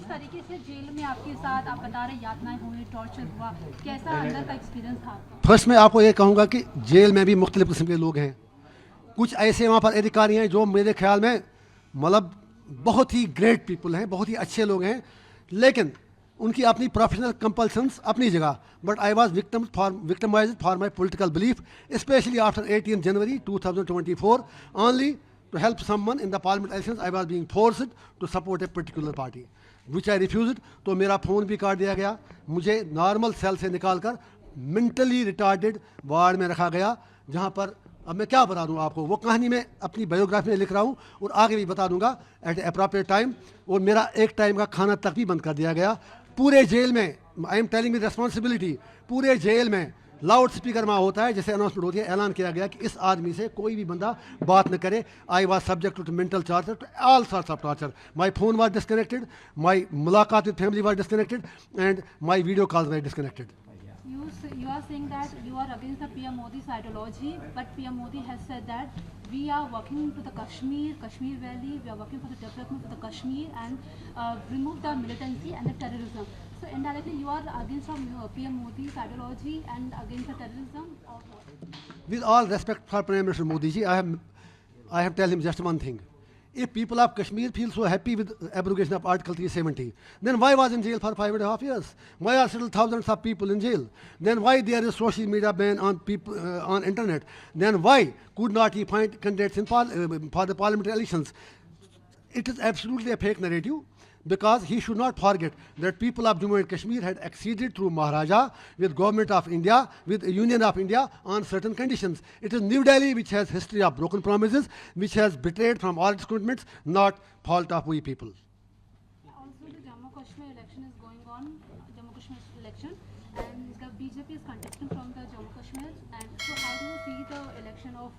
तरीके से जेल में आपके साथ आप बता रहे यातनाएं हुई, टॉर्चर हुआ, कैसा अंदर का एक्सपीरियंस था आपका? फर्स्ट मैं आपको ये कहूँगा कि जेल में भी मुख्तलिफ किस्म के लोग हैं। कुछ ऐसे वहाँ पर अधिकारी हैं जो मेरे ख्याल में मतलब बहुत ही ग्रेट पीपल हैं, बहुत ही अच्छे लोग हैं, लेकिन उनकी अपनी प्रोफेशनल कंपल्सन्स अपनी जगह। But I was victimised for my political belief, specially after 18 January 2024 only to help someone in the parliament elections. I was being forced to support a particular party which I refused. तो मेरा phone भी काट दिया गया, मुझे normal cell से निकाल कर मेंटली रिटार्डेड वार्ड में रखा गया, जहाँ पर अब मैं क्या बता दूँ आपको, वो कहानी मैं अपनी बायोग्राफी में लिख रहा हूँ और आगे भी बता दूंगा एट अप्रोप्रिएट टाइम। और मेरा एक टाइम का खाना तक भी बंद कर दिया गया पूरे जेल में। I am telling with responsibility, पूरे जेल में लाउड स्पीकर में होता है, जैसे अनाउंसमेंट होती है, ऐलान किया गया कि इस आदमी से कोई भी बंदा बात न करे। I was subject to mental torture, to all sorts of torture. My phone was disconnected, my मुलाकात with family was disconnected and my video calls were disconnected. You are saying that you are against the PM Modi's ideology, but PM Modi has said that we are working to the Kashmir Valley, we are working for the development of the Kashmir and remove the militancy and the terrorism. So indirectly you are against PM Modi's ideology and against the terrorism or what? With all respect for Prime Minister Modi ji, I have tell him just one thing. If people of Kashmir feel so happy with abrogation of Article 370, then why was in jail for 5.5 years? Why are still thousands of people in jail? Then why there is social media ban on people on internet? Then why could not he find candidates in for the parliamentary elections? It is absolutely a fake narrative, because he should not forget that people of Jammu and Kashmir had acceded through Maharaja with Government of India, with Union of India on certain conditions. It is New Delhi which has history of broken promises, which has betrayed from all its commitments, not fault of we people. Also the Jammu Kashmir election is going on, Jammu Kashmir election, and the BJP is contesting from the Jammu Kashmir. And so how do you see the election of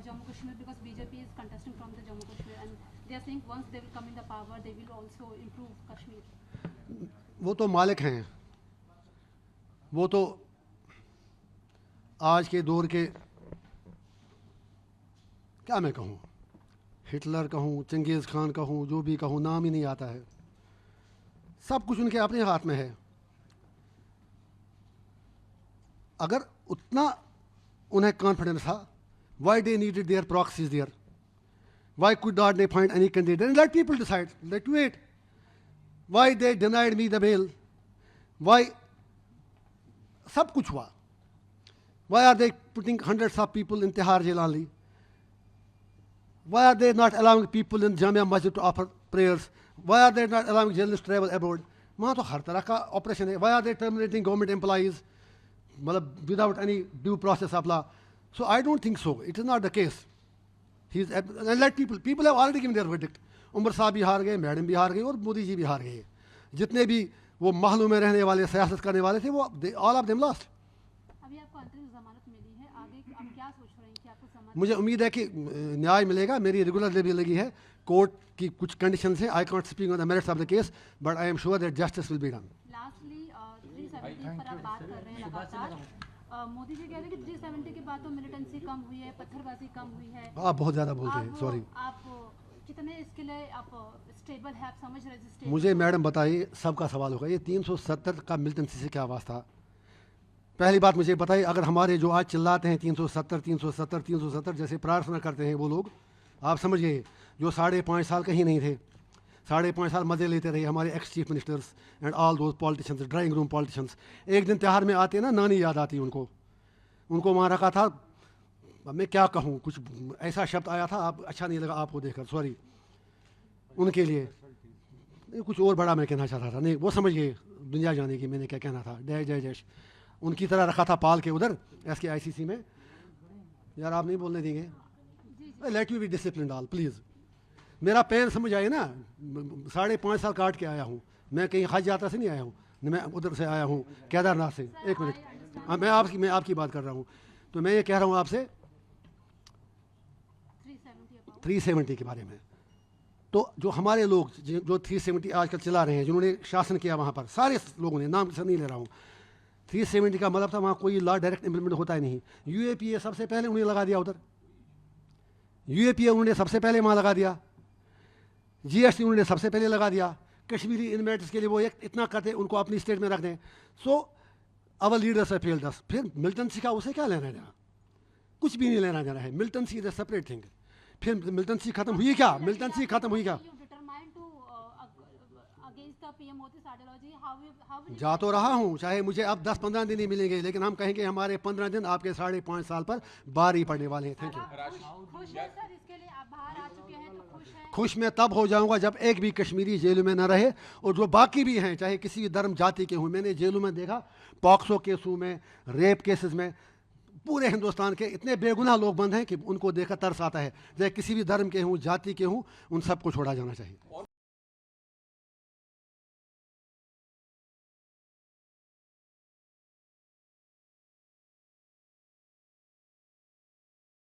Jammu Kashmir, because BJP is contesting from the Jammu Kashmir and they are saying once they will come in the power they will also improve Kashmir. वो तो मालिक हैं, वो तो आज के दौर के, क्या मैं कहूँ, हिटलर कहूँ, चंगेज़ खान कहूँ, जो भी कहूँ, नाम ही नहीं आता है। सब कुछ उनके अपने हाथ में है। अगर उतना उन्हें कॉन्फिडेंस था, why they needed their proxies there? Why could not they find any candidate and let people decide? Let wait. Why they denied me the bail? Why? सब कुछ हुआ. Why are they putting hundreds of people in Tihar jail only? Why are they not allowing people in Jamia Masjid to offer prayers? Why are they not allowing journalists to travel abroad? वहाँ तो हर तरह का operation है. Why are they terminating government employees? मतलब without any due process of law? So I don't think so. It is not the case. And let people have already given their verdict. Umar साहब भी हार गए, madam भी हार गई और मोदी जी भी हार गए. जितने भी वो महलों में रहने वाले, सियासत करने वाले थे, वो all of them lost. अभी आपको अंतरिम जमानत मिली है, आगे आप क्या सोच रहे हैं कि आपको जमानत? मुझे उम्मीद है कि न्याय मिलेगा. मेरी रेगुलर भी लगी है. कोर्ट की कुछ कंडीशंस हैं. I can't speak on the merits of the case, but I am sure that justice will be done. Lastly, 370 पर आप बात कर रहे हैं लगातार. मोदी जी कह रहे हैं कि 370 के बाद तो मिलिटेंसी कम हुई है, पत्थरबाजी कम हुई है. आप बहुत ज़्यादा बोलते हैं, सॉरी. आप कितने इसके लिए आप स्टेबल है, आप समझ रहे हैं? मुझे मैडम बताइए, सबका सवाल होगा, ये 370 का मिलिटेंसी से क्या वास्ता? पहली बात मुझे बताइए, अगर हमारे जो आज चिल्लाते हैं 370 370 370 जैसे प्रार्थना करते हैं वो लोग, आप समझिए जो 5.5 साल कहीं नहीं थे, 5.5 साल मज़े लेते रहे हमारे ex chief ministers and all those politicians, drawing room politicians. एक दिन त्यौहार में आते हैं ना, नानी याद आती है उनको. उनको वहाँ रखा था, मैं क्या कहूँ, कुछ ऐसा शब्द आया था, आप अच्छा नहीं लगा आपको देखकर, सॉरी. उनके लिए कुछ और बड़ा मैं कहना चाहता था, नहीं वो समझिए, दुनिया जाने की मैंने क्या कहना था. जय जय जय. उनकी तरह रखा था पाल के उधर SKICC में. यार आप नहीं बोलने देंगे? Let you be discipline all please. मेरा पेन समझ आए ना, 5.5 साल काट के आया हूँ मैं, कहीं हज यात्रा से नहीं आया हूँ, मैं उधर से आया हूँ केदारनाथ से. एक मिनट, मैं आपकी बात कर रहा हूँ. तो मैं ये कह रहा हूँ आपसे 370 के बारे में. तो जो हमारे लोग जो 370 आजकल चला रहे हैं, जिन्होंने शासन किया वहाँ पर, सारे लोगों ने, नाम से नहीं ले रहा हूँ, 370 का मतलब था वहाँ कोई लॉ डायरेक्ट इम्प्लीमेंट होता ही नहीं. UAPA सबसे पहले उन्हें लगा दिया उधर. UAPA उन्होंने सबसे पहले वहाँ लगा दिया. GST उन्होंने सबसे पहले लगा दिया. कश्मीरी इन्वेस्टर्स के लिए वो एक इतना करते उनको अपनी स्टेट में रख दें. सो अवर लीडर्स हैव फेल्ड अस. फिर मिल्टन सी का उसे क्या लेना देना, कुछ भी नहीं लेना देना है. Milton C is a separate thing. फिर मिल्टन सी खत्म हुई क्या, मिल्टन सी खत्म हुई क्या? जा तो रहा हूँ, चाहे मुझे अब 10-15 दिन ही मिलेंगे, लेकिन हम कहेंगे हमारे 15 दिन आपके 5.5 साल पर भारी पड़ने वाले हैं. Thank you. खुश है सर, इसके लिए आप बाहर आ चुके हैं तो खुश हैं? खुश मैं तब हो जाऊंगा जब एक भी कश्मीरी जेलों में न रहे, और जो बाकी भी हैं चाहे किसी भी धर्म जाति के हों. मैंने जेलों में देखा, पॉक्सो केसों में, रेप केसेस में, पूरे हिंदुस्तान के इतने बेगुनाह लोग बंद हैं कि उनको देखकर तरस आता है. चाहे किसी भी धर्म के हों, जाति के हों, उन सबको छोड़ा जाना चाहिए.